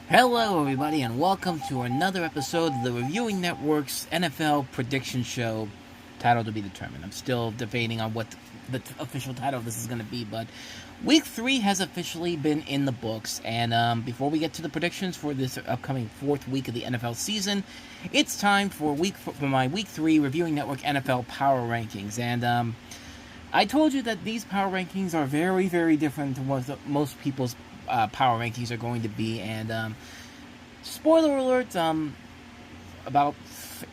Hello, everybody, and welcome to another episode of the Reviewing Network's NFL Prediction Show. Title to be determined. I'm still debating on what the official title of this is going to be, but Week 3 has officially been in the books, and before we get to the predictions for this upcoming fourth week of the NFL season, it's time for my Week 3 Reviewing Network NFL Power Rankings, and I told you that these power rankings are very, very different to what most people's power rankings are going to be, and spoiler alert, about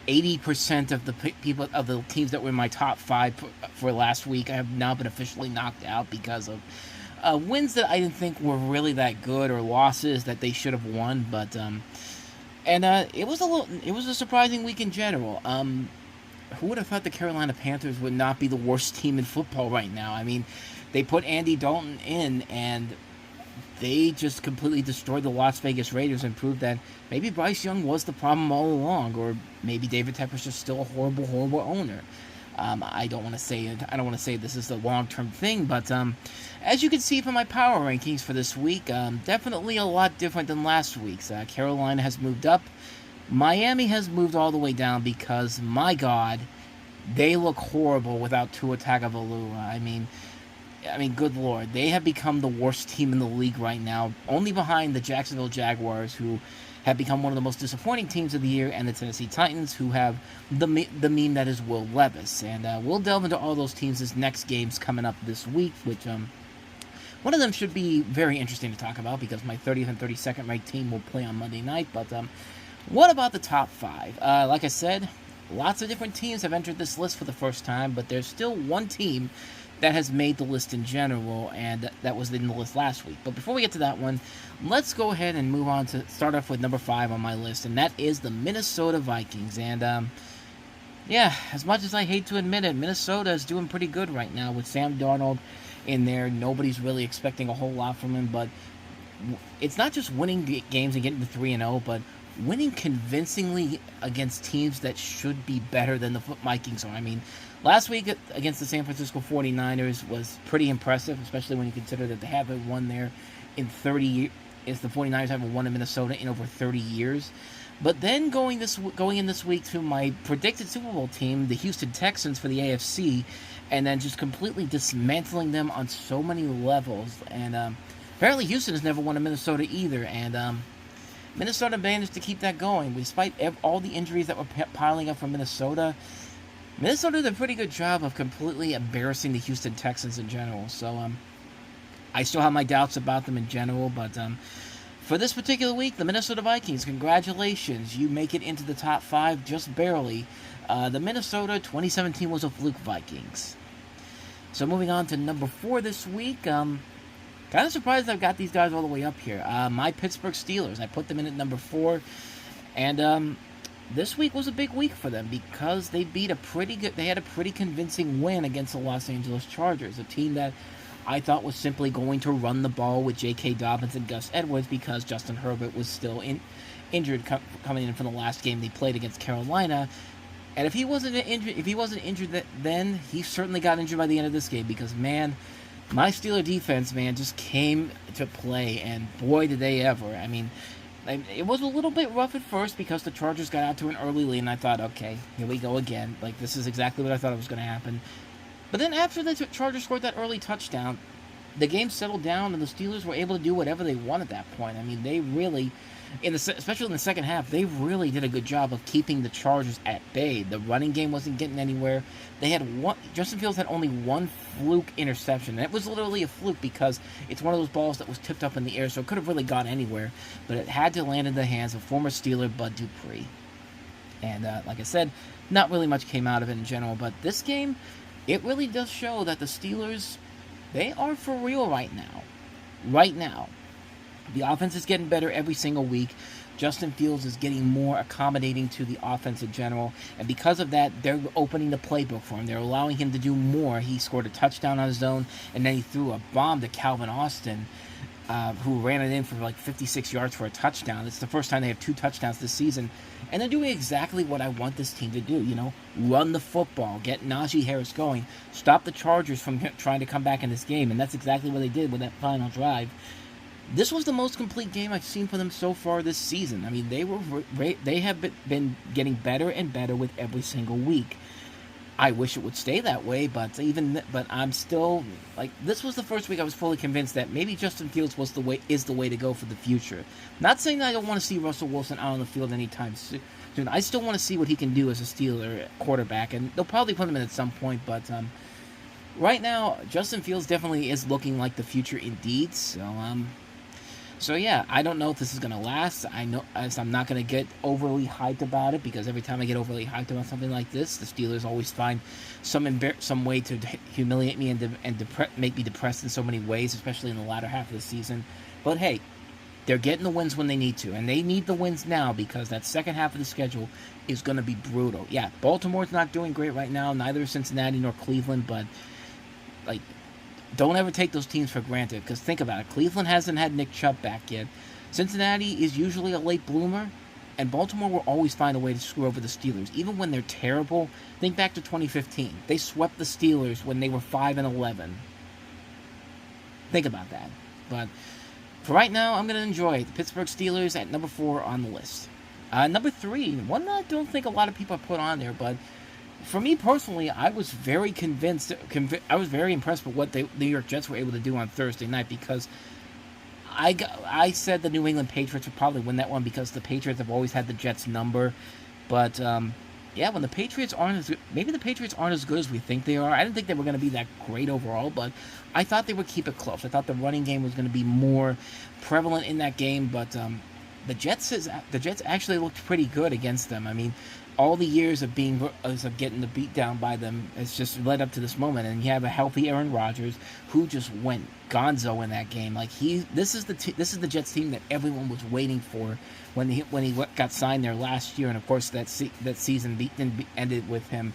80% of the people of the teams that were in my top 5 for last week have now been officially knocked out because of wins that I didn't think were really that good, or losses that they should have won. But it was a surprising week in general. Who would have thought the Carolina Panthers would not be the worst team in football right now? I mean, they put Andy Dalton in, and they just completely destroyed the Las Vegas Raiders and proved that maybe Bryce Young was the problem all along, or maybe David Tepper's just still a horrible, horrible owner. I don't want to say this is the long-term thing, but as you can see from my power rankings for this week, definitely a lot different than last week's. Carolina has moved up. Miami has moved all the way down because, my God, they look horrible without Tua Tagovailoa. I mean, good Lord, they have become the worst team in the league right now, only behind the Jacksonville Jaguars, who have become one of the most disappointing teams of the year, and the Tennessee Titans, who have the meme that is Will Levis. And we'll delve into all those teams' next games coming up this week, which one of them should be very interesting to talk about because my 30th and 32nd ranked team will play on Monday night. But what about the top 5? Like I said, lots of different teams have entered this list for the first time, but there's still one team that has made the list in general, and that was in the list last week. But before we get to that one, let's go ahead and move on to start off with number 5 on my list, and that is the Minnesota Vikings. And yeah, as much as I hate to admit it, Minnesota is doing pretty good right now with Sam Darnold in there. Nobody's really expecting a whole lot from him, but it's not just winning games and getting to 3-0, but winning convincingly against teams that should be better than the Vikings are. I mean, last week against the San Francisco 49ers was pretty impressive, especially when you consider that they haven't won there in 30 years. The 49ers haven't won in Minnesota in over 30 years. But then going in this week to my predicted Super Bowl team, the Houston Texans for the AFC, and then just completely dismantling them on so many levels. And apparently Houston has never won in Minnesota either, and Minnesota managed to keep that going. Despite all the injuries that were piling up from Minnesota did a pretty good job of completely embarrassing the Houston Texans in general. So I still have my doubts about them in general, but for this particular week, the Minnesota Vikings, congratulations. You make it into the top 5 just barely. The Minnesota 2017 was a fluke Vikings. So moving on to number 4 this week, kind of surprised I've got these guys all the way up here. My Pittsburgh Steelers, I put them in at number 4, and this week was a big week for them because they had a pretty convincing win against the Los Angeles Chargers, a team that I thought was simply going to run the ball with J.K. Dobbins and Gus Edwards because Justin Herbert was still injured coming in from the last game they played against Carolina. And if he wasn't injured then, he certainly got injured by the end of this game because, man, my Steeler defense, just came to play, and boy, did they ever. I mean, it was a little bit rough at first because the Chargers got out to an early lead, and I thought, okay, here we go again. Like, this is exactly what I thought was going to happen. But then after the Chargers scored that early touchdown, the game settled down, and the Steelers were able to do whatever they wanted at that point. I mean, they really, especially in the second half, they really did a good job of keeping the Chargers at bay. The running game wasn't getting anywhere. Justin Fields had only one fluke interception, and it was literally a fluke because it's one of those balls that was tipped up in the air, so it could have really gone anywhere, but it had to land in the hands of former Steeler Bud Dupree. And like I said, not really much came out of it in general, but this game, it really does show that the Steelers, they are for real right now. Right now. The offense is getting better every single week. Justin Fields is getting more accommodating to the offense in general, and because of that, they're opening the playbook for him. They're allowing him to do more. He scored a touchdown on his own, and then he threw a bomb to Calvin Austin, who ran it in for like 56 yards for a touchdown. It's the first time they have 2 touchdowns this season, and they're doing exactly what I want this team to do, run the football, get Najee Harris going, stop the Chargers from trying to come back in this game, and that's exactly what they did with that final drive. This was the most complete game I've seen from them so far this season. I mean, they have been getting better and better with every single week. I wish it would stay that way, but I'm still like, this was the first week I was fully convinced that maybe Justin Fields is the way to go for the future. Not saying that I don't want to see Russell Wilson out on the field anytime soon. I still want to see what he can do as a Steeler quarterback, and they'll probably put him in at some point. But right now, Justin Fields definitely is looking like the future indeed. So yeah, I don't know if this is going to last. I'm not going to get overly hyped about it, because every time I get overly hyped about something like this, the Steelers always find some way to humiliate me and make me depressed in so many ways, especially in the latter half of the season. But hey, they're getting the wins when they need to, and they need the wins now, because that second half of the schedule is going to be brutal. Yeah, Baltimore's not doing great right now, neither is Cincinnati nor Cleveland, but like, don't ever take those teams for granted, because think about it. Cleveland hasn't had Nick Chubb back yet. Cincinnati is usually a late bloomer, and Baltimore will always find a way to screw over the Steelers. Even when they're terrible, think back to 2015. They swept the Steelers when they were 5-11. Think about that. But for right now, I'm going to enjoy the Pittsburgh Steelers at number 4 on the list. Number 3, one that I don't think a lot of people have put on there, but for me personally, I was very I was very impressed with what the New York Jets were able to do on Thursday night, because I said the New England Patriots would probably win that one, because the Patriots have always had the Jets' number. But yeah, when the Patriots aren't as good as we think they are. I didn't think they were going to be that great overall, but I thought they would keep it close. I thought the running game was going to be more prevalent in that game, but the Jets actually looked pretty good against them. I mean, all the years of getting the beat down by them has just led up to this moment, and you have a healthy Aaron Rodgers who just went gonzo in that game. Like, this is the Jets team that everyone was waiting for when he got signed there last year, and of course that season ended with him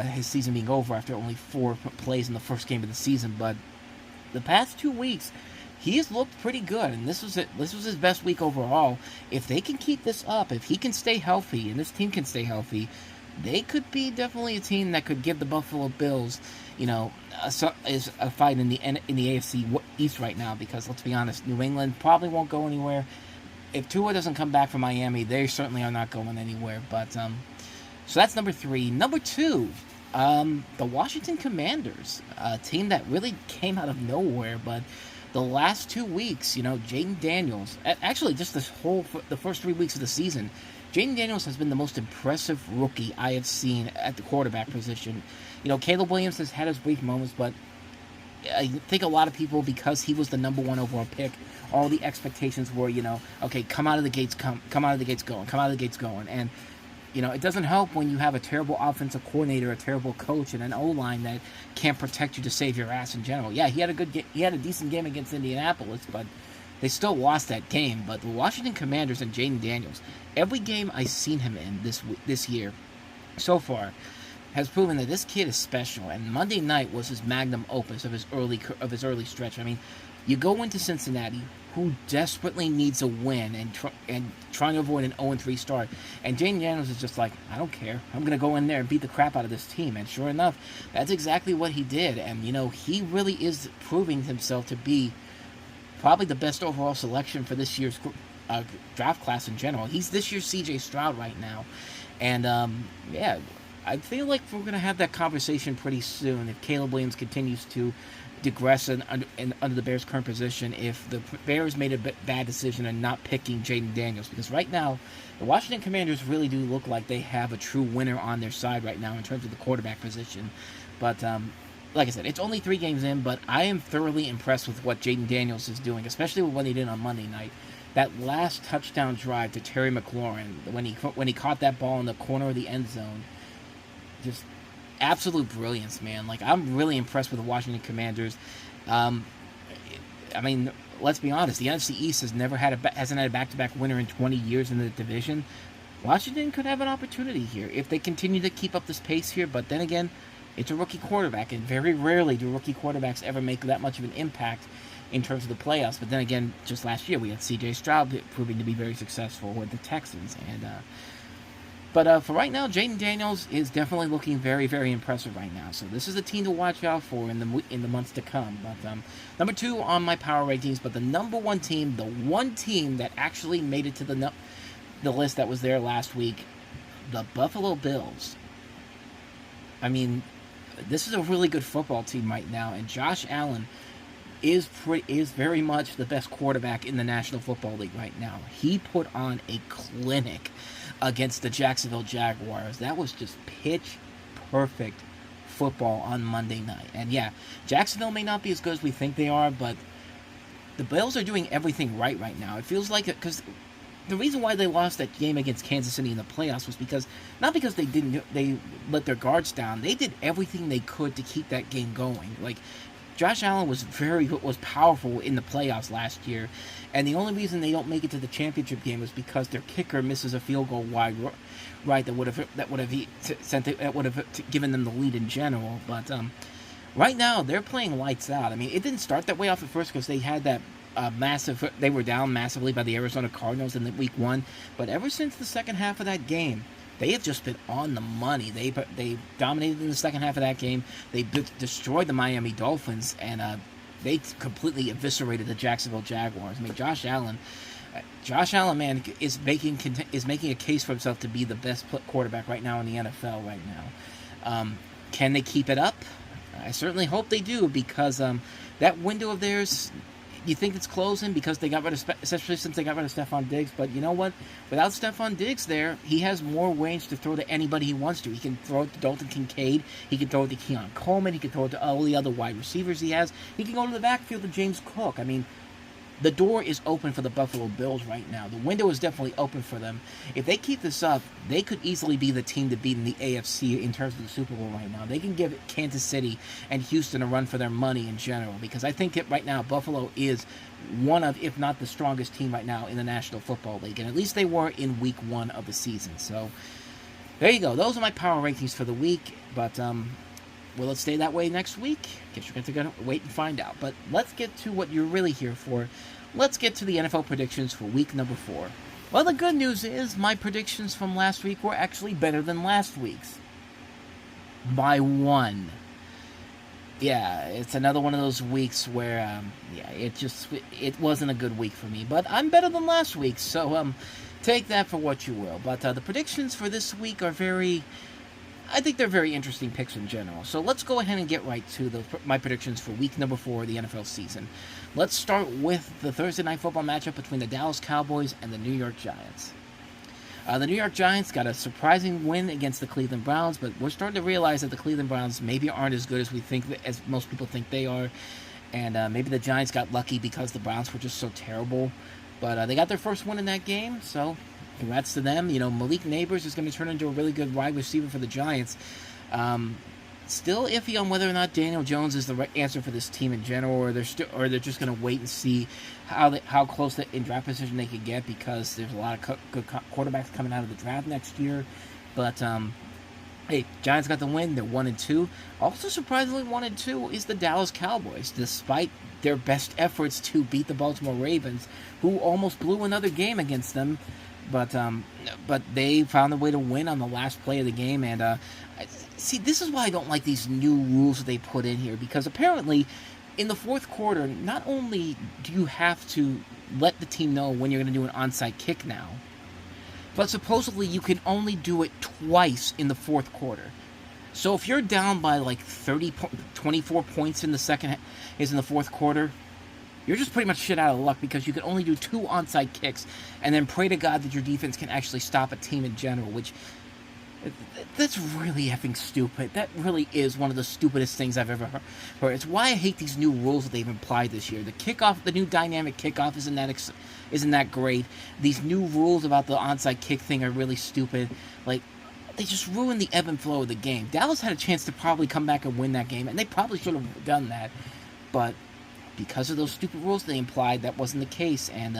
his season being over after only 4 plays in the first game of the season. But the past 2 weeks, he has looked pretty good, and this was his best week overall. If they can keep this up, if he can stay healthy, and this team can stay healthy, they could be definitely a team that could give the Buffalo Bills, is a fight in the AFC East right now. Because let's be honest, New England probably won't go anywhere. If Tua doesn't come back from Miami, they certainly are not going anywhere. But so that's number 3. Number 2. The Washington Commanders, a team that really came out of nowhere, but the last 2 weeks, Jayden Daniels, actually just the first 3 weeks of the season, Jayden Daniels has been the most impressive rookie I have seen at the quarterback position. Caleb Williams has had his brief moments, but I think a lot of people, because he was the number 1 overall pick, all the expectations were, okay, come out of the gates going. And it doesn't help when you have a terrible offensive coordinator, a terrible coach, and an O-line that can't protect you to save your ass in general. Yeah, he had a decent game against Indianapolis, but they still lost that game. But the Washington Commanders and Jayden Daniels, every game I've seen him in this year so far, has proven that this kid is special. And Monday night was his magnum opus of his early stretch. I mean, you go into Cincinnati, who desperately needs a win and trying to avoid an 0-3 start. And Jayden Daniels is just like, I don't care. I'm going to go in there and beat the crap out of this team. And sure enough, that's exactly what he did. And, he really is proving himself to be probably the best overall selection for this year's draft class in general. He's this year's C.J. Stroud right now. And, yeah, I feel like we're going to have that conversation pretty soon if Caleb Williams continues to digress under the Bears' current position, if the Bears made a bad decision in not picking Jayden Daniels. Because right now, the Washington Commanders really do look like they have a true winner on their side right now in terms of the quarterback position. But like I said, it's only 3 games in, but I am thoroughly impressed with what Jayden Daniels is doing, especially with what he did on Monday night. That last touchdown drive to Terry McLaurin, when he caught that ball in the corner of the end zone, just absolute brilliance, man. Like, I'm really impressed with the Washington Commanders. I mean, let's be honest. The NFC East hasn't had a back-to-back winner in 20 years in the division. Washington could have an opportunity here if they continue to keep up this pace here. But then again, it's a rookie quarterback, and very rarely do rookie quarterbacks ever make that much of an impact in terms of the playoffs. But then again, just last year, we had C.J. Stroud proving to be very successful with the Texans. And But for right now, Jaden Daniels is definitely looking very, very impressive right now. So this is a team to watch out for in the months to come. But number 2 on my power rankings, but the number 1 team, the one team that actually made it to the list that was there last week, the Buffalo Bills. I mean, this is a really good football team right now, and Josh Allen is very much the best quarterback in the National Football League right now. He put on a clinic against the Jacksonville Jaguars. That was just pitch perfect football on Monday night. And yeah, Jacksonville may not be as good as we think they are, but the Bills are doing everything right now. It feels like it, because the reason why they lost that game against Kansas City in the playoffs was not because they let their guards down. They did everything they could to keep that game going. Like, Josh Allen was powerful in the playoffs last year, and the only reason they don't make it to the championship game is because their kicker misses a field goal wide right that would have given them the lead in general. But right now they're playing lights out. I mean, it didn't start that way off at first because they had that they were down massively by the Arizona Cardinals in week 1, but ever since the second half of that game, they have just been on the money. They dominated in the second half of that game. They destroyed the Miami Dolphins, and they completely eviscerated the Jacksonville Jaguars. I mean, Josh Allen, man, is making a case for himself to be the best quarterback right now in the NFL right now. Can they keep it up? I certainly hope they do, because that window of theirs, you think it's closing because they got rid of, especially since they got rid of Stephon Diggs. But you know what? Without Stephon Diggs there, he has more range to throw to anybody he wants to. He can throw it to Dalton Kincaid. He can throw it to Keon Coleman. He can throw it to all the other wide receivers he has. He can go to the backfield to James Cook. I mean, the door is open for the Buffalo Bills right now. The window is definitely open for them. If they keep this up, they could easily be the team to beat in the AFC in terms of the Super Bowl right now. They can give Kansas City and Houston a run for their money in general, because I think right now Buffalo is one of, if not the strongest team right now in the National Football League, and at least they were in week 1 of the season. So there you go. Those are my power rankings for the week, but will it stay that way next week? Guess you're going to wait and find out. But let's get to what you're really here for. Let's get to the NFL predictions for week number 4. Well, the good news is my predictions from last week were actually better than last week's. By 1. Yeah, it's another one of those weeks where, it wasn't a good week for me. But I'm better than last week, so take that for what you will. But the predictions for this week are I think they're very interesting picks in general. So let's go ahead and get right to my predictions for week number 4 of the NFL season. Let's start with the Thursday Night Football matchup between the Dallas Cowboys and the New York Giants. The New York Giants got a surprising win against the Cleveland Browns, but we're starting to realize that the Cleveland Browns maybe aren't as good as as most people think they are. And maybe the Giants got lucky because the Browns were just so terrible. But they got their first win in that game, so congrats to them. You know, Malik Neighbors is going to turn into a really good wide receiver for the Giants. Still iffy on whether or not Daniel Jones is the right answer for this team in general, or they're just going to wait and see how close in draft position they could get, because there's a lot of good quarterbacks coming out of the draft next year. But hey, Giants got the win. They're 1-2. Also, surprisingly, 1-2 is the Dallas Cowboys, despite their best efforts to beat the Baltimore Ravens, who almost blew another game against them. But they found a way to win on the last play of the game. And see, this is why I don't like these new rules that they put in here, because apparently in the fourth quarter, not only do you have to let the team know when you're going to do an onside kick now, but supposedly you can only do it twice in the fourth quarter. So if you're down by like 24 points in the fourth quarter, you're just pretty much shit out of luck, because you can only do 2 onside kicks and then pray to God that your defense can actually stop a team in general, which that's really effing stupid. That really is one of the stupidest things I've ever heard. It's why I hate these new rules that they've applied this year. The new dynamic kickoff isn't that great. These new rules about the onside kick thing are really stupid. Like, they just ruined the ebb and flow of the game. Dallas had a chance to probably come back and win that game, and they probably should have done that. But because of those stupid rules they implied, that wasn't the case. And,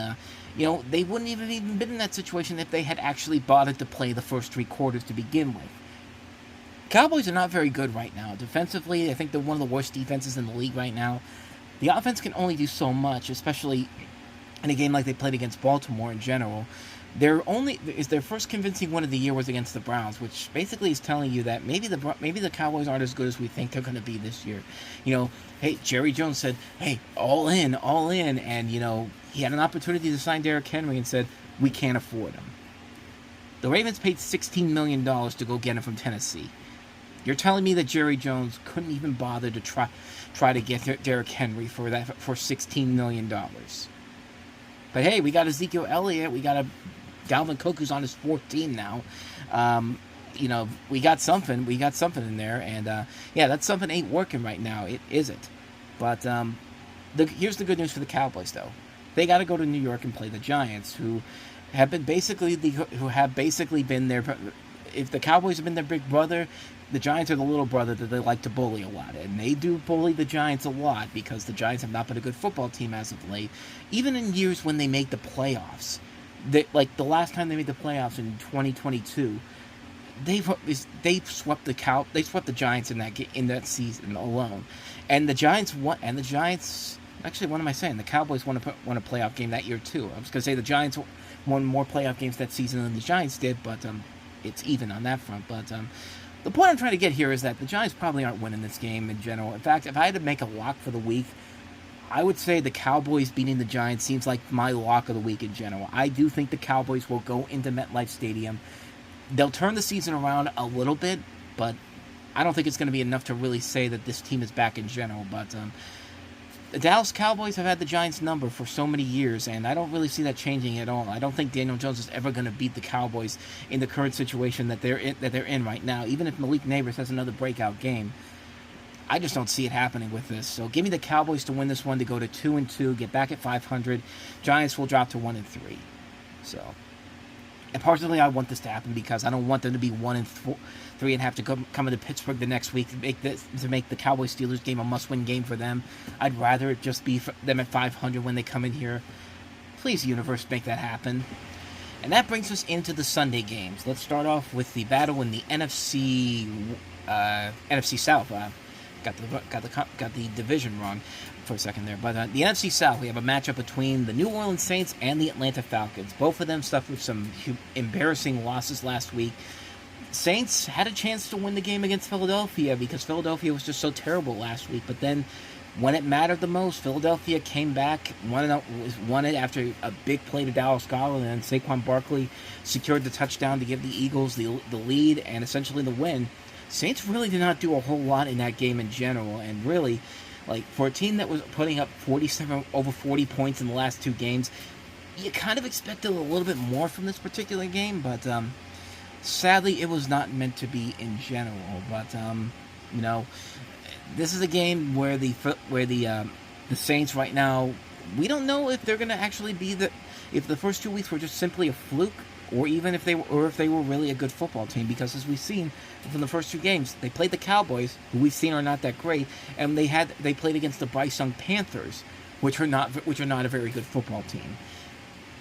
they wouldn't even been in that situation if they had actually bothered to play the first 3 quarters to begin with. Cowboys are not very good right now. Defensively, I think they're one of the worst defenses in the league right now. The offense can only do so much, especially in a game like they played against Baltimore in general. Their first convincing win of the year was against the Browns, which basically is telling you that maybe the Cowboys aren't as good as we think they're going to be this year. Hey, Jerry Jones said, "Hey, all in," and he had an opportunity to sign Derrick Henry and said, "We can't afford him." The Ravens paid $16 million to go get him from Tennessee. You're telling me that Jerry Jones couldn't even bother to try to get Derrick Henry for $16 million? But hey, we got Ezekiel Elliott, we got a Dalvin Cook who's on his fourth team now. We got something in there, and that something ain't working right now. It isn't. But here's the good news for the Cowboys, though. They got to go to New York and play the Giants, who have basically been their. If the Cowboys have been their big brother, the Giants are the little brother that they like to bully a lot. And they do bully the Giants a lot because the Giants have not been a good football team as of late. Even in years when they make the playoffs. Like the last time they made the playoffs in 2022, they swept the Giants in that season alone. And the Giants won, and the Giants... Actually, what am I saying? The Cowboys won a playoff game that year, too. I was going to say the Giants won more playoff games that season than the Giants did, but it's even on that front. But the point I'm trying to get here is that the Giants probably aren't winning this game in general. In fact, if I had to make a lock for the week, I would say the Cowboys beating the Giants seems like my lock of the week in general. I do think the Cowboys will go into MetLife Stadium. They'll turn the season around a little bit, but I don't think it's going to be enough to really say that this team is back in general. But the Dallas Cowboys have had the Giants' number for so many years, and I don't really see that changing at all. I don't think Daniel Jones is ever going to beat the Cowboys in the current situation that they're in right now. Even if Malik Nabers has another breakout game, I just don't see it happening with this. So give me the Cowboys to win this one, to go to 2-2, get back at 500. Giants will drop to 1-3. So, and personally, I want this to happen because I don't want them to be 1-3 and have to come into Pittsburgh the next week to make the Cowboys-Steelers game a must-win game for them. I'd rather it just be for them at 500 when they come in here. Please, universe, make that happen. And that brings us into the Sunday games. Let's start off with the battle in the NFC South. Got the division wrong for a second there. But the NFC South, we have a matchup between the New Orleans Saints and the Atlanta Falcons. Both of them suffered some embarrassing losses last week. Saints had a chance to win the game against Philadelphia because Philadelphia was just so terrible last week. But then, when it mattered the most, Philadelphia came back, won it after a big play to Dallas Goedert, and Saquon Barkley secured the touchdown to give the Eagles the lead and essentially the win. Saints really did not do a whole lot in that game in general, and really, for a team that was putting up over 40 points in the last two games, you kind of expected a little bit more from this particular game, but sadly, it was not meant to be in general. But this is a game where the Saints right now, we don't know if they're going to actually be if the first 2 weeks were just simply a fluke, or even if they were really a good football team. Because as we've seen from the first two games, they played the Cowboys, who we've seen are not that great, and they played against the Bryce Young Panthers, which are not a very good football team.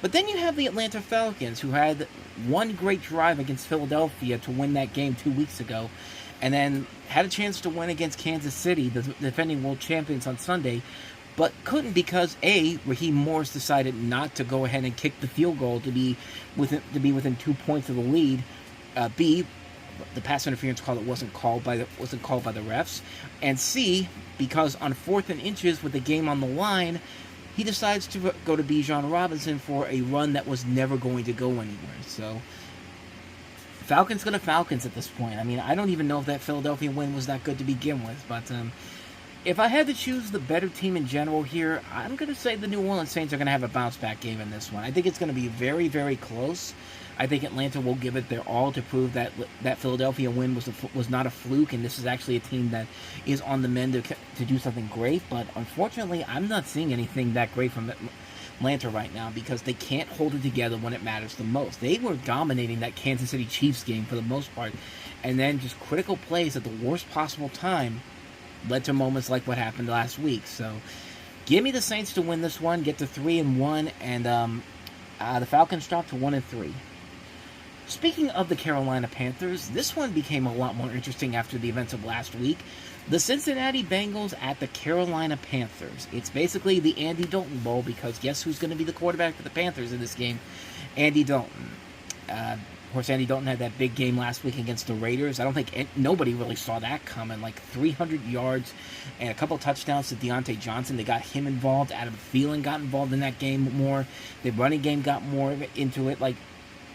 But then you have the Atlanta Falcons, who had one great drive against Philadelphia to win that game 2 weeks ago, and then had a chance to win against Kansas City, the defending world champions, on Sunday, but couldn't because A, Raheem Morris decided not to go ahead and kick the field goal to be within 2 points of the lead. B, the pass interference call wasn't called by the refs, and C, because on 4th and inches with the game on the line, he decides to go to Bijan Robinson for a run that was never going to go anywhere. So, Falcons go to Falcons at this point. I mean, I don't even know if that Philadelphia win was that good to begin with. But if I had to choose the better team in general here, I'm going to say the New Orleans Saints are going to have a bounce-back game in this one. I think it's going to be very, very close. I think Atlanta will give it their all to prove that Philadelphia win was not a fluke, and this is actually a team that is on the mend to do something great. But unfortunately, I'm not seeing anything that great from Atlanta right now because they can't hold it together when it matters the most. They were dominating that Kansas City Chiefs game for the most part, and then just critical plays at the worst possible time led to moments like what happened last week. So, give me the Saints to win this one, get to 3-1, and the Falcons drop to 1-3. Speaking of the Carolina Panthers, this one became a lot more interesting after the events of last week. The Cincinnati Bengals at the Carolina Panthers. It's basically the Andy Dalton Bowl because guess who's going to be the quarterback for the Panthers in this game? Andy Dalton. Of course, Andy Dalton had that big game last week against the Raiders. I don't think nobody really saw that coming. Like 300 yards and a couple touchdowns to Deontay Johnson. They got him involved. Adam Thielen got involved in that game more. The running game got more into it. Like,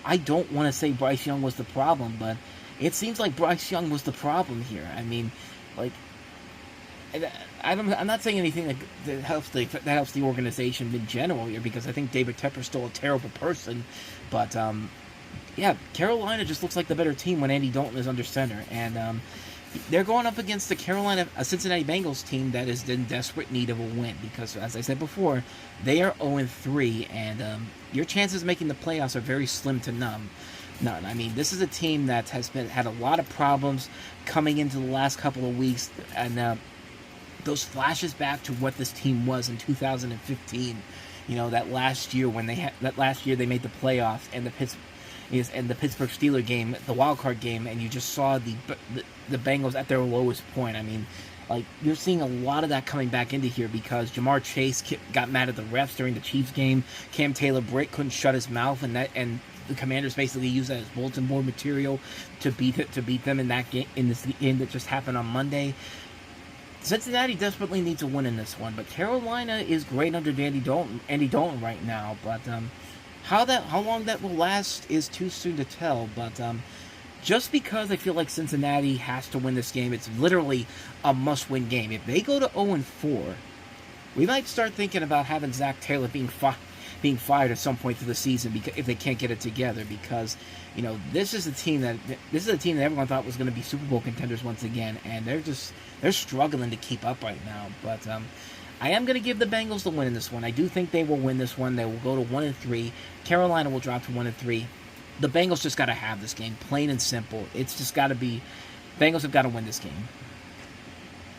I don't want to say Bryce Young was the problem, but it seems like Bryce Young was the problem here. I mean, like, I'm not saying anything that helps the organization in general here, because I think David Tepper's still a terrible person, but yeah, Carolina just looks like the better team when Andy Dalton is under center, and they're going up against a Cincinnati Bengals team that is in desperate need of a win, because, as I said before, they are 0-3, and your chances of making the playoffs are very slim to none. I mean, this is a team that has had a lot of problems coming into the last couple of weeks, and those flashes back to what this team was in 2015. You know, that last year they made the playoffs, and the Pittsburgh Steelers game, the wild card game, and you just saw the Bengals at their lowest point. I mean, like, you're seeing a lot of that coming back into here, because Jamar Chase got mad at the refs during the Chiefs game. Cam Taylor-Britt couldn't shut his mouth, and the Commanders basically used that as bulletin board material to beat them in that game, in this game that just happened on Monday. Cincinnati desperately needs a win in this one, but Carolina is great under Andy Dalton right now. But how long that will last is too soon to tell. But just because I feel like Cincinnati has to win this game, it's literally a must-win game. If they go to 0-4, we might start thinking about having Zach Taylor being fired at some point through the season, because if they can't get it together, because, you know, this is a team that everyone thought was going to be Super Bowl contenders once again, and they're struggling to keep up right now. But I am going to give the Bengals the win in this one. I do think they will win this one. They will go to 1-3. Carolina will drop to 1-3. The Bengals just got to have this game, plain and simple. It's just got to be, Bengals have got to win this game.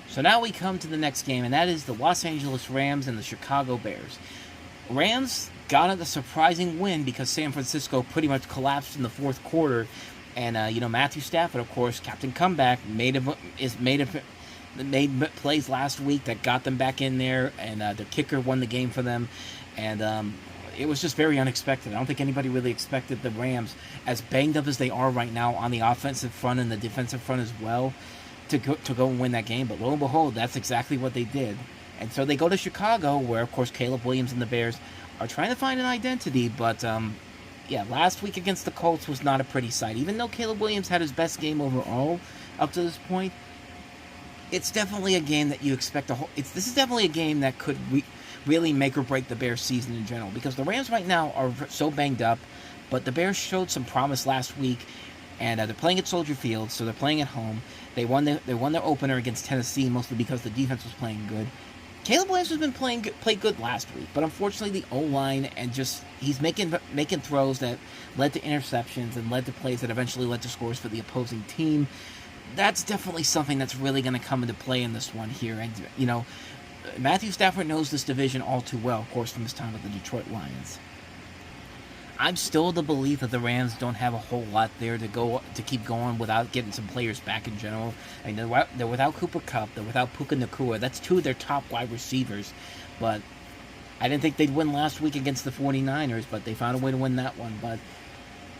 So now we come to the next game, and that is the Los Angeles Rams and the Chicago Bears. Rams got a surprising win because San Francisco pretty much collapsed in the fourth quarter, and Matthew Stafford, of course, Captain Comeback, made plays last week that got them back in there, and the kicker won the game for them, and it was just very unexpected. I don't think anybody really expected the Rams, as banged up as they are right now on the offensive front and the defensive front as well, to go and win that game. But lo and behold, that's exactly what they did. And so they go to Chicago, where, of course, Caleb Williams and the Bears are trying to find an identity. But, last week against the Colts was not a pretty sight. Even though Caleb Williams had his best game overall up to this point, it's definitely a game that you expect this is definitely a game that could really make or break the Bears' season in general. Because the Rams right now are so banged up, but the Bears showed some promise last week, and they're playing at Soldier Field, so they're playing at home. They won their opener against Tennessee, mostly because the defense was playing good. Caleb Williams has been played good last week, but unfortunately the O-line, and just he's making throws that led to interceptions and led to plays that eventually led to scores for the opposing team. That's definitely something that's really going to come into play in this one here. And, Matthew Stafford knows this division all too well, of course, from his time with the Detroit Lions. I'm still of the belief that the Rams don't have a whole lot there to keep going without getting some players back in general. I mean, they're without Cooper Kupp, they're without Puka Nacua. That's two of their top wide receivers. But I didn't think they'd win last week against the 49ers, but they found a way to win that one. But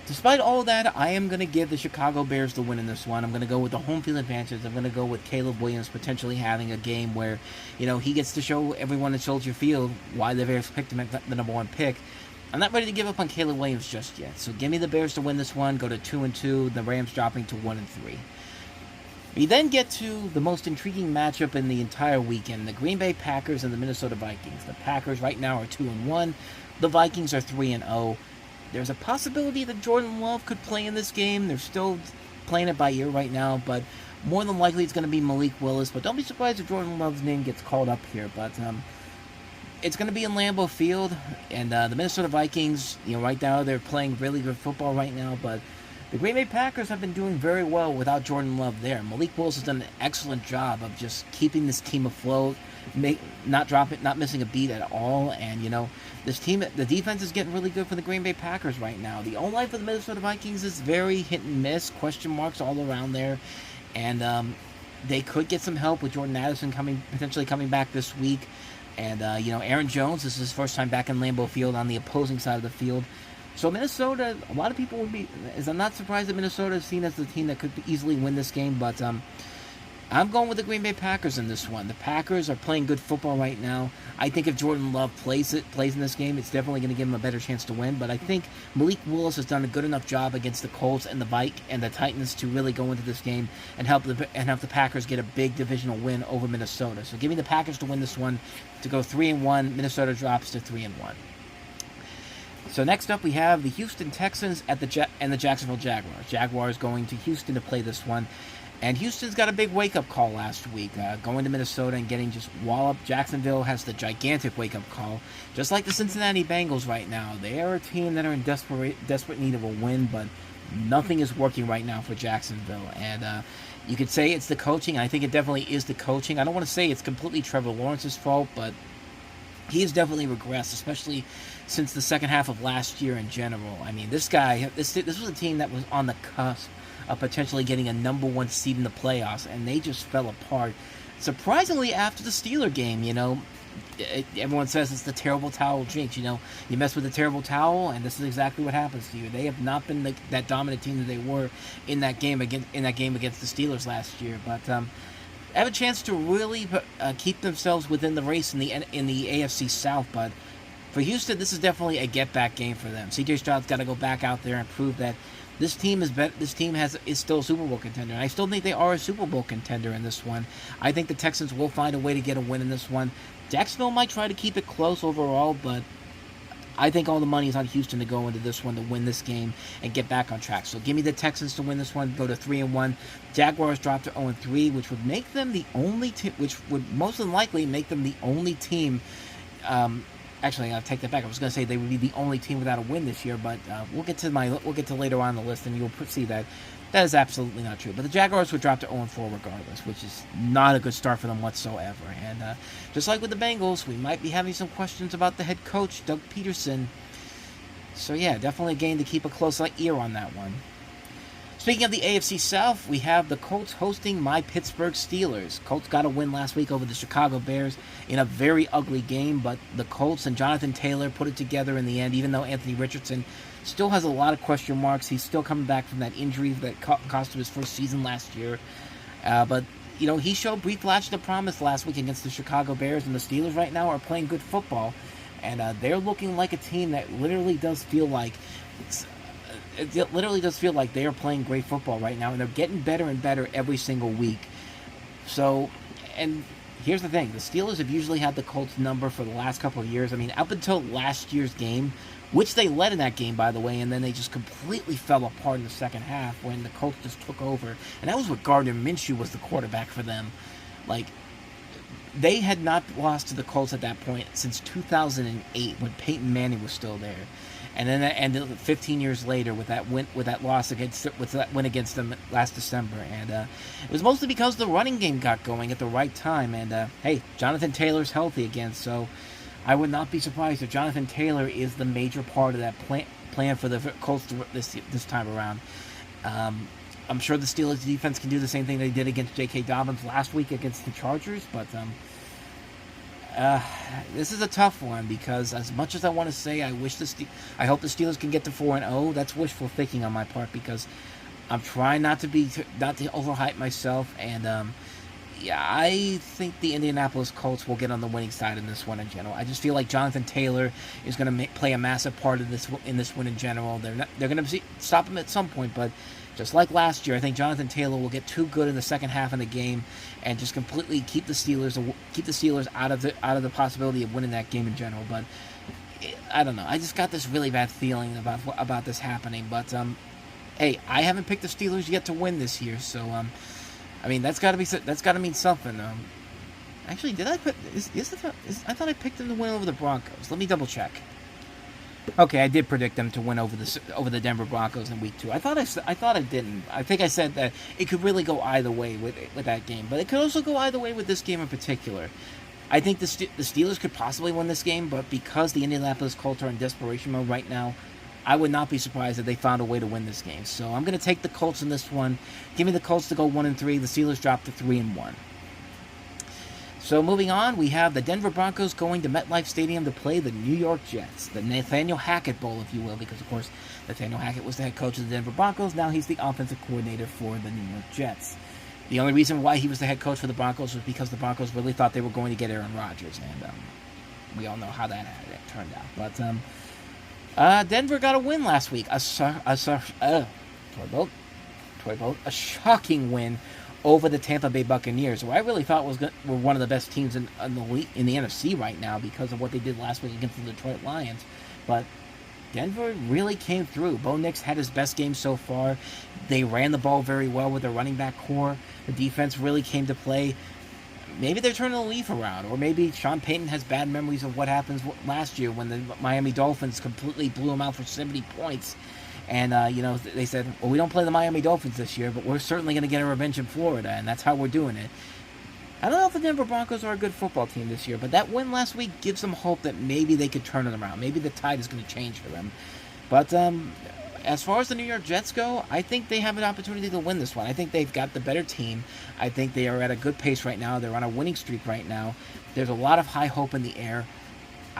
despite all that, I am going to give the Chicago Bears the win in this one. I'm going to go with the home field advantage. I'm going to go with Caleb Williams potentially having a game where, he gets to show everyone at Soldier Field why the Bears picked him at the number one pick. I'm not ready to give up on Caleb Williams just yet. So give me the Bears to win this one, go to 2-2, the Rams dropping to 1-3. We then get to the most intriguing matchup in the entire weekend, the Green Bay Packers and the Minnesota Vikings. The Packers right now are 2-1. The Vikings are 3-0. There's a possibility that Jordan Love could play in this game. They're still playing it by ear right now, but more than likely it's going to be Malik Willis. But don't be surprised if Jordan Love's name gets called up here. But it's going to be in Lambeau Field, and the Minnesota Vikings, right now they're playing really good football right now, but the Green Bay Packers have been doing very well without Jordan Love there. Malik Willis has done an excellent job of just keeping this team afloat, not missing a beat at all, and this team, the defense is getting really good for the Green Bay Packers right now. The O-line for the Minnesota Vikings is very hit and miss, question marks all around there, and they could get some help with Jordan Addison potentially coming back this week. And, Aaron Jones, this is his first time back in Lambeau Field on the opposing side of the field. So Minnesota, a lot of people would be. I'm not surprised that Minnesota is seen as the team that could easily win this game, but I'm going with the Green Bay Packers in this one. The Packers are playing good football right now. I think if Jordan Love plays in this game, it's definitely going to give him a better chance to win. But I think Malik Willis has done a good enough job against the Colts and the Titans to really go into this game and help the Packers get a big divisional win over Minnesota. So give me the Packers to win this one, to go 3-1. Minnesota drops to 3-1. So next up, we have the Houston Texans and the Jacksonville Jaguars. Jaguars going to Houston to play this one. And Houston's got a big wake-up call last week, going to Minnesota and getting just walloped. Jacksonville has the gigantic wake-up call, just like the Cincinnati Bengals right now. They are a team that are in desperate need of a win, but nothing is working right now for Jacksonville. And you could say it's the coaching. I think it definitely is the coaching. I don't want to say it's completely Trevor Lawrence's fault, but he's definitely regressed, especially since the second half of last year in general. I mean, this was a team that was on the cusp of potentially getting a number one seed in the playoffs, and they just fell apart. Surprisingly, after the Steeler game, everyone says it's the terrible towel jinx. You mess with the terrible towel, and this is exactly what happens to you. They have not been that dominant team that they were in that game against the Steelers last year, but have a chance to really keep themselves within the race in the AFC South. But for Houston, this is definitely a get-back game for them. C.J. Stroud's got to go back out there and prove that this team is still a Super Bowl contender. And I still think they are a Super Bowl contender in this one. I think the Texans will find a way to get a win in this one. Jacksonville might try to keep it close overall, but I think all the money is on Houston to go into this one to win this game and get back on track. So give me the Texans to win this one, go to 3-1. Jaguars drop to 0-3, which would make them the only team, which would most than likely make them the only team. Actually, I'll take that back. I was going to say they would be the only team without a win this year, but we'll get to later on in the list, and you'll see that is absolutely not true. But the Jaguars would drop to 0-4 regardless, which is not a good start for them whatsoever. And just like with the Bengals, we might be having some questions about the head coach, Doug Peterson. So yeah, definitely a game to keep a close ear on that one. Speaking of the AFC South, we have the Colts hosting my Pittsburgh Steelers. Colts got a win last week over the Chicago Bears in a very ugly game, but the Colts and Jonathan Taylor put it together in the end, even though Anthony Richardson still has a lot of question marks. He's still coming back from that injury that cost him his first season last year. But he showed brief flashes of promise last week against the Chicago Bears, and the Steelers right now are playing good football. And they're looking like a team that literally does feel like they are playing great football right now, and they're getting better and better every single week. So, and here's the thing. The Steelers have usually had the Colts number for the last couple of years. I mean, up until last year's game, which they led in that game, by the way, and then they just completely fell apart in the second half when the Colts just took over. And that was when Gardner Minshew was the quarterback for them. Like, they had not lost to the Colts at that point since 2008 when Peyton Manning was still there. And then that ended 15 years later with that win against them last December, and it was mostly because the running game got going at the right time. And hey, Jonathan Taylor's healthy again, so I would not be surprised if Jonathan Taylor is the major part of that plan for the Colts this time around. I'm sure the Steelers defense can do the same thing they did against J.K. Dobbins last week against the Chargers, but this is a tough one because as much as I want to say I hope the Steelers can get to 4-0, that's wishful thinking on my part because I'm trying not to overhype myself, and I think the Indianapolis Colts will get on the winning side in this one in general. I just feel like Jonathan Taylor is going to play a massive part of this in this win in general. They're going to stop him at some point, but just like last year, I think Jonathan Taylor will get too good in the second half of the game and just completely keep the Steelers out of the possibility of winning that game in general. But I don't know. I just got this really bad feeling about this happening. But hey, I haven't picked the Steelers yet to win this year, so I mean that's got to mean something. Actually, did I put? I thought I picked them to win over the Broncos. Let me double check. Okay, I did predict them to win over the Denver Broncos in Week 2. I thought I didn't. I think I said that it could really go either way with that game, but it could also go either way with this game in particular. I think the Steelers could possibly win this game, but because the Indianapolis Colts are in desperation mode right now, I would not be surprised if they found a way to win this game. So I'm going to take the Colts in this one. Give me the Colts to go 1-3. The Steelers drop to 3-1. So moving on, we have the Denver Broncos going to MetLife Stadium to play the New York Jets, the Nathaniel Hackett Bowl, if you will, because of course Nathaniel Hackett was the head coach of the Denver Broncos. Now he's the offensive coordinator for the New York Jets. The only reason why he was the head coach for the Broncos was because the Broncos really thought they were going to get Aaron Rodgers, and we all know how that turned out. But Denver got a win last week, a shocking win over the Tampa Bay Buccaneers, who I really thought were one of the best teams in the NFC right now because of what they did last week against the Detroit Lions. But Denver really came through. Bo Nix had his best game so far. They ran the ball very well with their running back core. The defense really came to play. Maybe they're turning the leaf around, or maybe Sean Payton has bad memories of what happened last year when the Miami Dolphins completely blew him out for 70 points. And, they said, well, we don't play the Miami Dolphins this year, but we're certainly going to get a revenge in Florida, and that's how we're doing it. I don't know if the Denver Broncos are a good football team this year, but that win last week gives them hope that maybe they could turn it around. Maybe the tide is going to change for them. But as far as the New York Jets go, I think they have an opportunity to win this one. I think they've got the better team. I think they are at a good pace right now. They're on a winning streak right now. There's a lot of high hope in the air.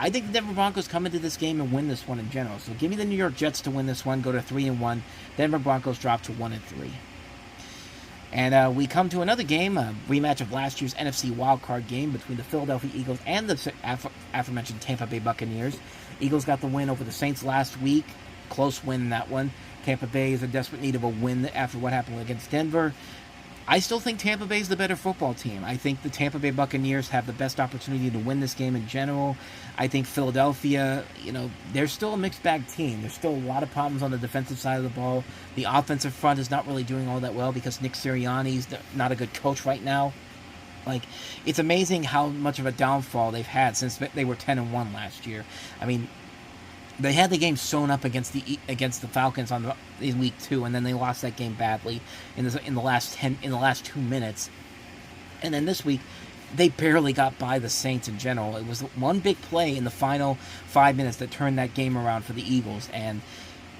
I think the Denver Broncos come into this game and win this one in general. So give me the New York Jets to win this one, go to 3-1. Denver Broncos drop to 1-3. And we come to another game, a rematch of last year's NFC wildcard game between the Philadelphia Eagles and the aforementioned Tampa Bay Buccaneers. Eagles got the win over the Saints last week. Close win in that one. Tampa Bay is in desperate need of a win after what happened against Denver. I still think Tampa Bay is the better football team. I think the Tampa Bay Buccaneers have the best opportunity to win this game in general. I think Philadelphia, they're still a mixed bag team. There's still a lot of problems on the defensive side of the ball. The offensive front is not really doing all that well because Nick Sirianni's not a good coach right now. It's amazing how much of a downfall they've had since they were 10-1 last year. I mean, they had the game sewn up against the Falcons in week 2, and then they lost that game badly in the last 2 minutes. And then this week, they barely got by the Saints in general. It was one big play in the final 5 minutes that turned that game around for the Eagles. And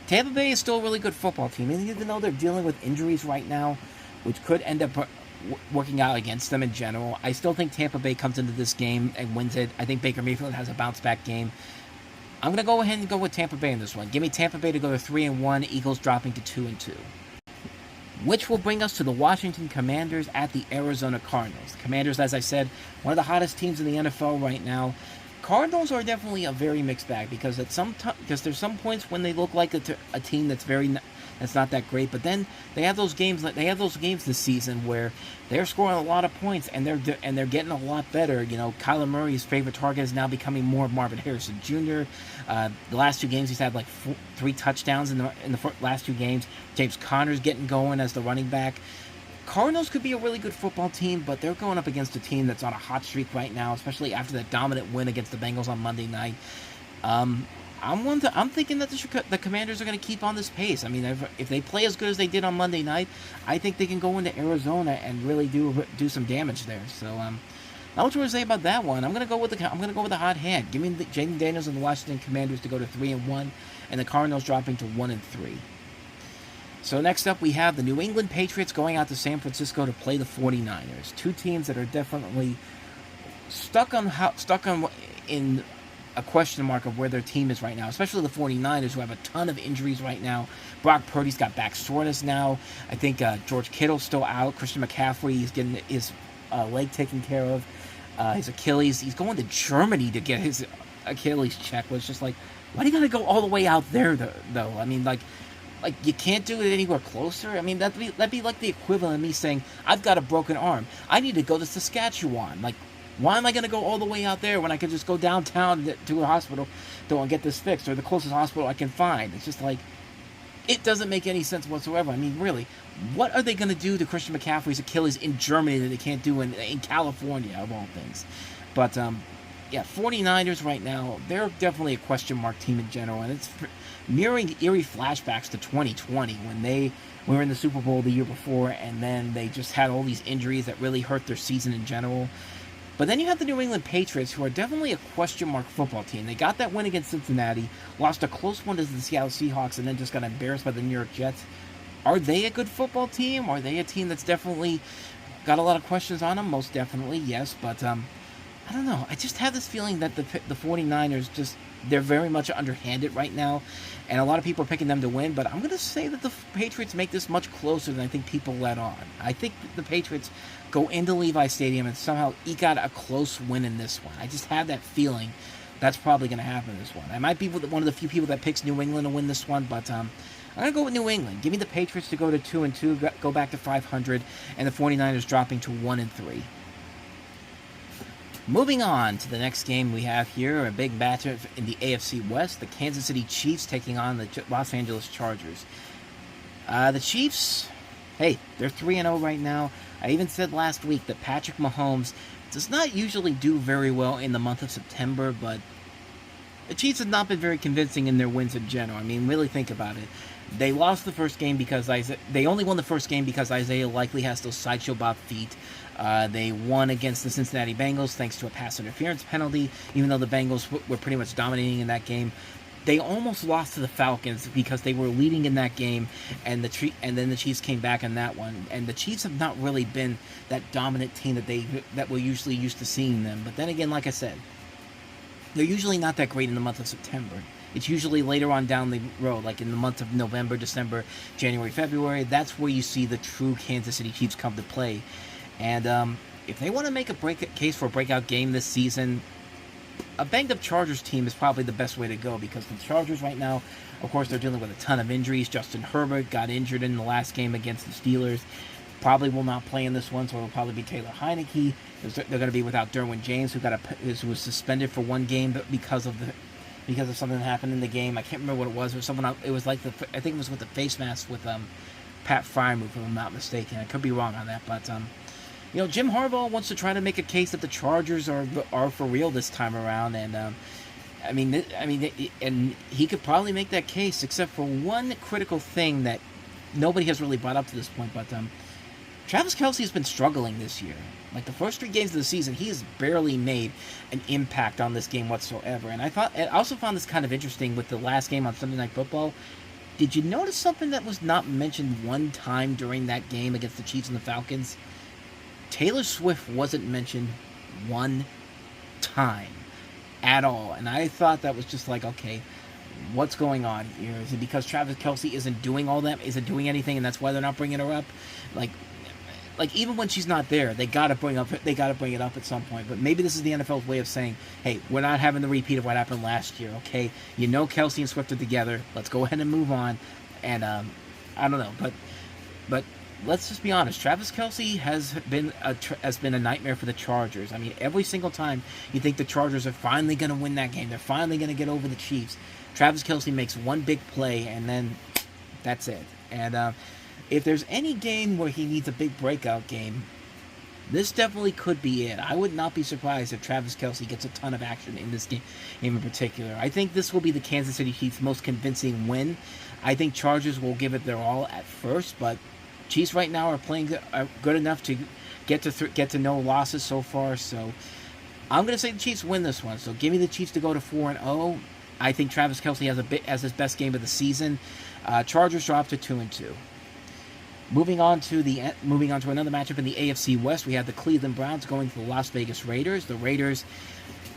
Tampa Bay is still a really good football team, and even though they're dealing with injuries right now, which could end up working out against them in general, I still think Tampa Bay comes into this game and wins it. I think Baker Mayfield has a bounce-back game. I'm going to go ahead and go with Tampa Bay in this one. Give me Tampa Bay to go to 3-1, Eagles dropping to 2-2. Which will bring us to the Washington Commanders at the Arizona Cardinals. The Commanders, as I said, one of the hottest teams in the NFL right now. Cardinals are definitely a very mixed bag because there's some points when they look like a team that's not that great, but then they have those games this season where they're scoring a lot of points and they're getting a lot better. Kyler Murray's favorite target is now becoming more Marvin Harrison Jr. The last 2 games he's had 3 touchdowns in the last 2 games. James Conner's getting going as the running back. Cardinals could be a really good football team, but they're going up against a team that's on a hot streak right now, especially after that dominant win against the Bengals on Monday night. I'm thinking that the Commanders are going to keep on this pace. I mean, if they play as good as they did on Monday night, I think they can go into Arizona and really do some damage there. So, not much more to say about that one. I'm going to go with the hot hand. Give me the Jaden Daniels and the Washington Commanders to go to 3-1, and the Cardinals dropping to 1-3. So next up, we have the New England Patriots going out to San Francisco to play the 49ers. 2 teams that are definitely stuck in a question mark of where their team is right now, especially the 49ers, who have a ton of injuries right now. Brock Purdy's got back soreness now. I think George Kittle's still out. Christian McCaffrey is getting his leg taken care of. His Achilles. He's going to Germany to get his Achilles checked. It's just why do you got to go all the way out there, though? I mean, you can't do it anywhere closer. I mean, that'd be like the equivalent of me saying, I've got a broken arm. I need to go to Saskatchewan. Why am I going to go all the way out there when I could just go downtown to a hospital and get this fixed, or the closest hospital I can find? It's just it doesn't make any sense whatsoever. I mean, really, what are they going to do to Christian McCaffrey's Achilles in Germany that they can't do in California, of all things? But, 49ers right now, they're definitely a question mark team in general, and it's mirroring eerie flashbacks to 2020 when they were in the Super Bowl the year before, and then they just had all these injuries that really hurt their season in general. But then you have the New England Patriots, who are definitely a question mark football team. They got that win against Cincinnati, lost a close one to the Seattle Seahawks, and then just got embarrassed by the New York Jets. Are they a good football team? Are they a team that's definitely got a lot of questions on them, most definitely, yes, but I don't know. I just have this feeling that the 49ers just, they're very much underhanded right now, and a lot of people are picking them to win, but I'm going to say that the Patriots make this much closer than I think people let on. I think the Patriots go into Levi Stadium and somehow eke out a close win in this one. I just have that feeling that's probably going to happen in this one. I might be one of the few people that picks New England to win this one, but I'm going to go with New England. Give me the Patriots to go to 2-2, go back to 500, and the 49ers dropping to 1-3. Moving on to the next game we have here, a big matchup in the AFC West, the Kansas City Chiefs taking on the Los Angeles Chargers. The Chiefs, hey, they're 3-0 right now. I even said last week that Patrick Mahomes does not usually do very well in the month of September, but the Chiefs have not been very convincing in their wins in general. I mean, really think about it. They lost the first game because they only won the first game because Isaiah likely has those sideshow Bob feet. They won against the Cincinnati Bengals thanks to a pass interference penalty, even though the Bengals were pretty much dominating in that game. They almost lost to the Falcons because they were leading in that game, and then the Chiefs came back in that one. And the Chiefs have not really been that dominant team that we're usually used to seeing them. But then again, like I said, they're usually not that great in the month of September. It's usually later on down the road, like in the month of November, December, January, February. That's where you see the true Kansas City Chiefs come to play. And if they want to make a case for a breakout game this season, a banged-up Chargers team is probably the best way to go, because the Chargers right now, of course, they're dealing with a ton of injuries. Justin Herbert got injured in the last game against the Steelers. Probably will not play in this one, so it'll probably be Taylor Heineke. They're going to be without Derwin James, who was suspended for one game because of something that happened in the game. I can't remember what it was. It was someone. It was like I think it was with the face mask with Pat Freiermuth, if I'm not mistaken. I could be wrong on that, but Jim Harbaugh wants to try to make a case that the Chargers are for real this time around, and and he could probably make that case, except for one critical thing that nobody has really brought up to this point. But Travis Kelce has been struggling this year. Like the first 3 games of the season, he has barely made an impact on this game whatsoever. And I also found this kind of interesting with the last game on Sunday Night Football. Did you notice something that was not mentioned one time during that game against the Chiefs and the Falcons? Taylor Swift wasn't mentioned one time at all. And I thought that was just like, okay, what's going on here? Is it because Travis Kelce isn't doing all that? Isn't doing anything, and that's why they're not bringing her up? Like even when she's not there, they gotta bring it up at some point. But maybe this is the NFL's way of saying, hey, we're not having the repeat of what happened last year, okay? Kelce and Swift are together. Let's go ahead and move on. And I don't know, but let's just be honest. Travis Kelce has been a nightmare for the Chargers. I mean, every single time you think the Chargers are finally going to win that game, they're finally going to get over the Chiefs, Travis Kelce makes one big play, and then that's it. And if there's any game where he needs a big breakout game, this definitely could be it. I would not be surprised if Travis Kelce gets a ton of action in this game in particular. I think this will be the Kansas City Chiefs' most convincing win. I think Chargers will give it their all at first, but Chiefs right now are playing good enough to get to no losses so far. So I'm going to say the Chiefs win this one. So give me the Chiefs to go to 4-0. I think Travis Kelce has his best game of the season. Chargers drop to 2-2. Moving on to another matchup in the AFC West, we have the Cleveland Browns going to the Las Vegas Raiders. The Raiders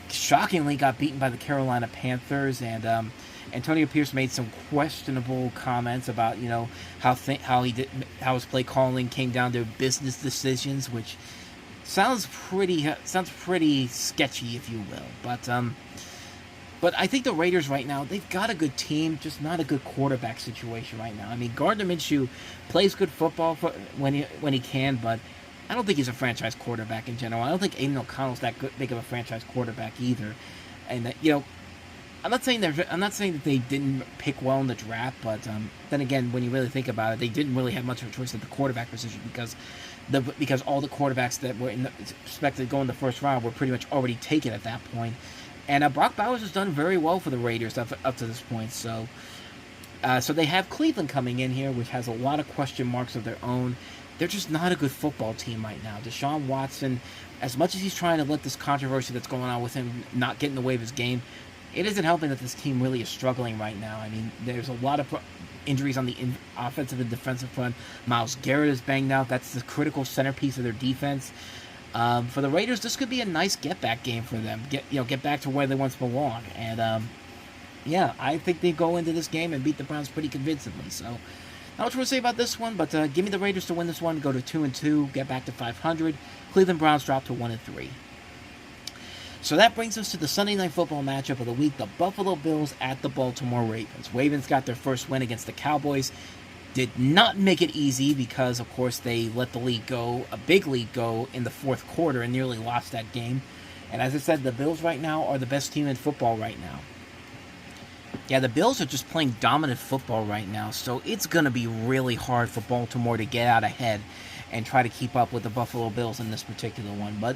shockingly got beaten by the Carolina Panthers, and Antonio Pierce made some questionable comments about how his play calling came down to business decisions, which sounds pretty sketchy, if you will. But I think the Raiders right now, they've got a good team, just not a good quarterback situation right now. I mean, Gardner Minshew plays good football when he can, but I don't think he's a franchise quarterback in general. I don't think Aiden O'Connell's that big of a franchise quarterback either. And I'm not saying that they didn't pick well in the draft, but then again, when you really think about it, they didn't really have much of a choice at the quarterback position because all the quarterbacks that were expected to go in the first round were pretty much already taken at that point. And Brock Bowers has done very well for the Raiders up to this point. So they have Cleveland coming in here, which has a lot of question marks of their own. They're just not a good football team right now. Deshaun Watson, as much as he's trying to let this controversy that's going on with him not get in the way of his game, it isn't helping that this team really is struggling right now. I mean, there's a lot of injuries on the offensive and defensive front. Myles Garrett is banged out. That's the critical centerpiece of their defense. For the Raiders, this could be a nice get-back game for them. Get back to where they once belonged. And yeah, I think they go into this game and beat the Browns pretty convincingly. So, not much more to say about this one, but give me the Raiders to win this one. Go to 2-2, get back to 500. Cleveland Browns drop to 1-3. So that brings us to the Sunday Night Football matchup of the week, the Buffalo Bills at the Baltimore Ravens. Ravens got their first win against the Cowboys. Did not make it easy because, of course, they let the lead go, a big lead go, in the fourth quarter and nearly lost that game. And as I said, the Bills right now are the best team in football right now. Yeah, the Bills are just playing dominant football right now, so it's going to be really hard for Baltimore to get out ahead and try to keep up with the Buffalo Bills in this particular one. But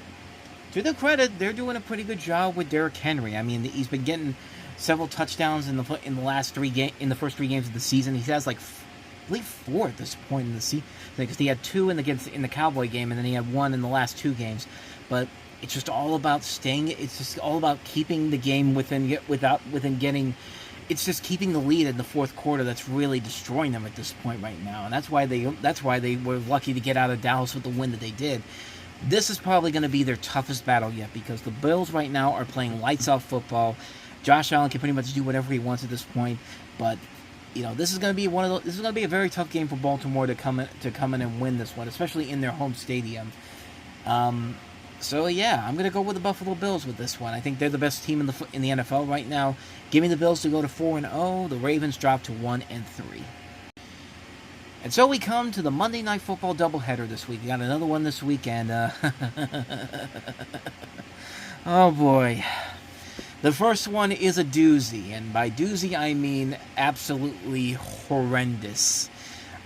to their credit, they're doing a pretty good job with Derrick Henry. I mean, he's been getting several touchdowns in the first 3 games of the season. He has I believe 4 at this point in the season, because he had 2 in the Cowboy game, and then he had 1 in the last 2 games. But it's just all about staying. It's just all about keeping the game getting. It's just keeping the lead in the fourth quarter that's really destroying them at this point right now, and that's why they were lucky to get out of Dallas with the win that they did. This is probably going to be their toughest battle yet, because the Bills right now are playing lights-out football. Josh Allen can pretty much do whatever he wants at this point, but this is going to be this is going to be a very tough game for Baltimore to come in and win this one, especially in their home stadium. So yeah, I'm going to go with the Buffalo Bills with this one. I think they're the best team in the NFL right now. Give me the Bills to go to 4-0. The Ravens drop to 1-3. And so we come to the Monday Night Football doubleheader this week. We got another one this weekend. Oh boy. The first one is a doozy, and by doozy I mean absolutely horrendous.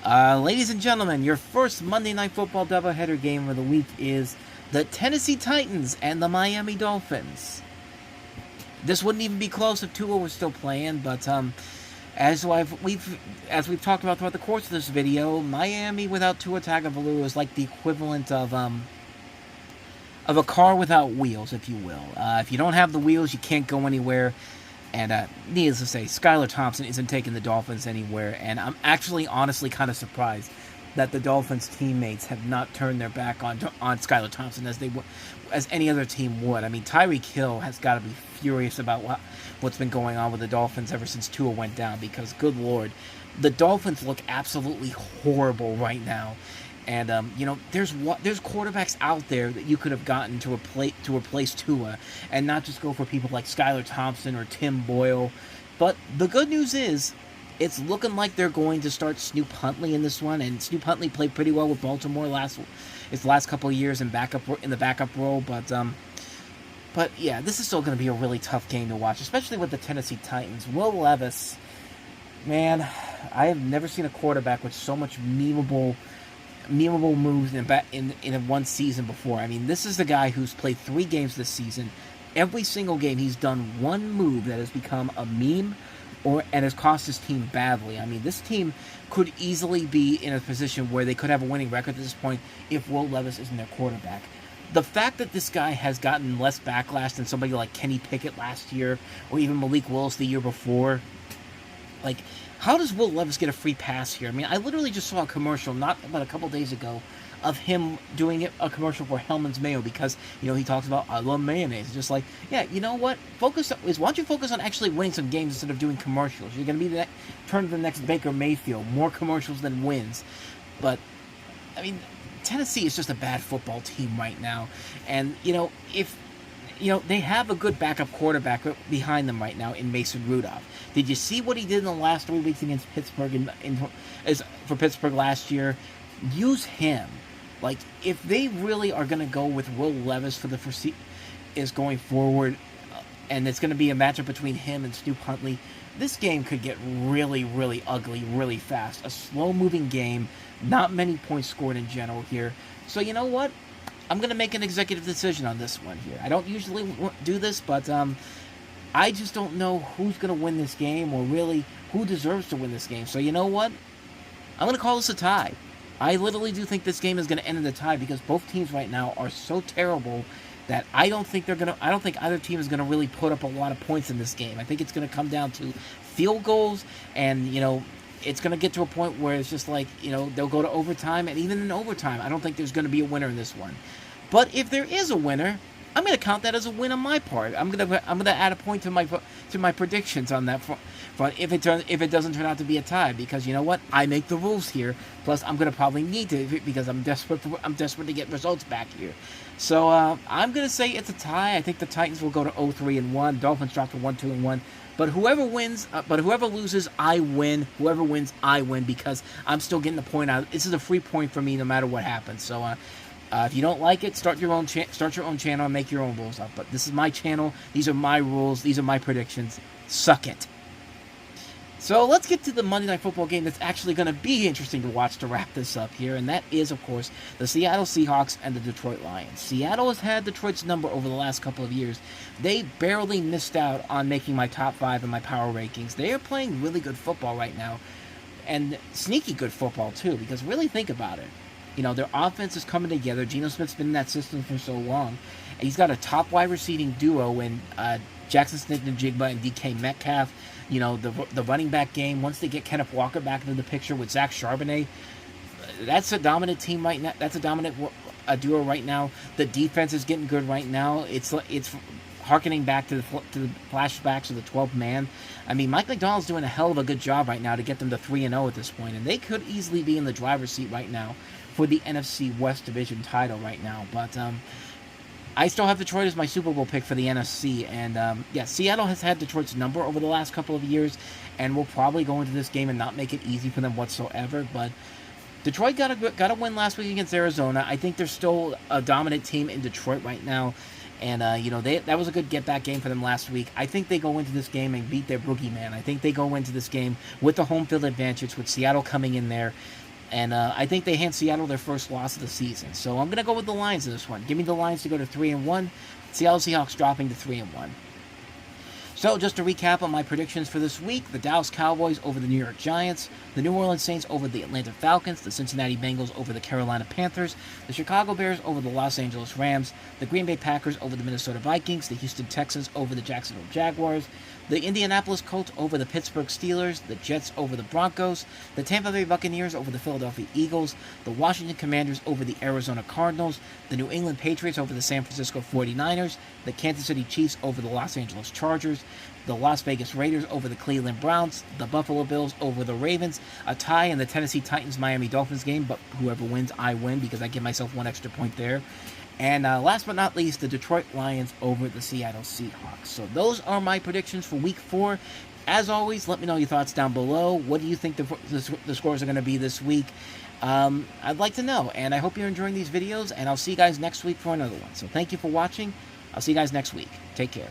Ladies and gentlemen, your first Monday Night Football doubleheader game of the week is the Tennessee Titans and the Miami Dolphins. This wouldn't even be close if Tua was still playing, but as we've talked about throughout the course of this video, Miami without Tua Tagovailoa is like the equivalent of a car without wheels, if you will. If you don't have the wheels, you can't go anywhere. And needless to say, Skylar Thompson isn't taking the Dolphins anywhere. And I'm actually honestly kind of surprised that the Dolphins teammates have not turned their back on Skylar Thompson as any other team would. I mean, Tyreek Hill has got to be furious about what's been going on with the Dolphins ever since Tua went down, because good Lord, the Dolphins look absolutely horrible right now. And there's quarterbacks out there that you could have gotten to replace Tua, and not just go for people like Skylar Thompson or Tim Boyle. But the good news is, it's looking like they're going to start Snoop Huntley in this one, and Snoop Huntley played pretty well with Baltimore his last couple of years in the backup role. But yeah, this is still going to be a really tough game to watch, especially with the Tennessee Titans. Will Levis, man, I have never seen a quarterback with so much memeable moves in one season before. I mean, this is the guy who's played 3 games this season. Every single game, he's done one move that has become a meme and has cost his team badly. I mean, this team could easily be in a position where they could have a winning record at this point if Will Levis isn't their quarterback. The fact that this guy has gotten less backlash than somebody like Kenny Pickett last year, or even Malik Willis the year before, how does Will Levis get a free pass here? I mean, I literally just saw a commercial not about a couple days ago of him doing a commercial for Hellman's Mayo, because he talks about, I love mayonnaise. Just like, yeah, you know what? Why don't you focus on actually winning some games instead of doing commercials? You're going to be turn to the next Baker Mayfield, more commercials than wins. But I mean, Tennessee is just a bad football team right now, and if they have a good backup quarterback behind them right now in Mason Rudolph. Did you see what he did in the last 3 weeks against Pittsburgh for Pittsburgh last year? Use him. If they really are going to go with Will Levis for the going forward, and it's going to be a matchup between him and Snoop Huntley, this game could get really, really ugly really fast. A slow-moving game, not many points scored in general here. So you know what? I'm going to make an executive decision on this one here. I don't usually do this, but I just don't know who's going to win this game, or really who deserves to win this game. So you know what? I'm going to call this a tie. I literally do think this game is going to end in a tie, because both teams right now are so terrible that I don't think either team is gonna really put up a lot of points in this game. I think it's gonna come down to field goals, and it's going to get to a point where it's just like, they'll go to overtime, and even in overtime, I don't think there's going to be a winner in this one. But if there is a winner, I'm going to count that as a win on my part. I'm going to add a point to my predictions on that front if it doesn't turn out to be a tie, because you know what? I make the rules here. Plus, I'm going to probably need to, because I'm desperate to get results back here. So I'm going to say it's a tie. I think the Titans will go to 0-3-1. Dolphins drop to 1-2-1. But whoever loses, I win. Whoever wins, I win, because I'm still getting the point out. This is a free point for me, no matter what happens. So, if you don't like it, start your own channel and make your own rules up. But this is my channel. These are my rules. These are my predictions. Suck it. So let's get to the Monday Night Football game that's actually going to be interesting to watch to wrap this up here, and that is, of course, the Seattle Seahawks and the Detroit Lions. Seattle has had Detroit's number over the last couple of years. They barely missed out on making my top 5 in my power rankings. They are playing really good football right now, and sneaky good football, too, because really think about it. Their offense is coming together. Geno Smith's been in that system for so long, and he's got a top wide receiving duo in Jackson Smith-Njigba and DK Metcalf. The running back game, once they get Kenneth Walker back into the picture with Zach Charbonnet, that's a dominant team right now. That's a dominant duo right now. The defense is getting good right now. It's harkening back to the flashbacks of the 12th man. I mean, Mike McDonald's doing a hell of a good job right now to get them to 3-0 at this point, and they could easily be in the driver's seat right now for the NFC West Division title right now. But I still have Detroit as my Super Bowl pick for the NFC, and Seattle has had Detroit's number over the last couple of years, and will probably go into this game and not make it easy for them whatsoever. But Detroit got a win last week against Arizona. I think they're still a dominant team in Detroit right now, and that was a good get-back game for them last week. I think they go into this game and beat their boogeyman. I think they go into this game with the home field advantage, with Seattle coming in there. And I think they hand Seattle their first loss of the season. So I'm going to go with the Lions in this one. Give me the Lions to go to 3-1. Seattle Seahawks dropping to 3-1. So, just to recap on my predictions for this week, the Dallas Cowboys over the New York Giants, the New Orleans Saints over the Atlanta Falcons, the Cincinnati Bengals over the Carolina Panthers, the Chicago Bears over the Los Angeles Rams, the Green Bay Packers over the Minnesota Vikings, the Houston Texans over the Jacksonville Jaguars, the Indianapolis Colts over the Pittsburgh Steelers, the Jets over the Broncos, the Tampa Bay Buccaneers over the Philadelphia Eagles, the Washington Commanders over the Arizona Cardinals, the New England Patriots over the San Francisco 49ers, the Kansas City Chiefs over the Los Angeles Chargers, the Las Vegas Raiders over the Cleveland Browns, the Buffalo Bills over the Ravens, a tie in the Tennessee Titans-Miami Dolphins game, but whoever wins, I win, because I give myself one extra point there. And last but not least, the Detroit Lions over the Seattle Seahawks. So those are my predictions for Week 4. As always, let me know your thoughts down below. What do you think the scores are going to be this week? I'd like to know, and I hope you're enjoying these videos, and I'll see you guys next week for another one. So thank you for watching. I'll see you guys next week. Take care.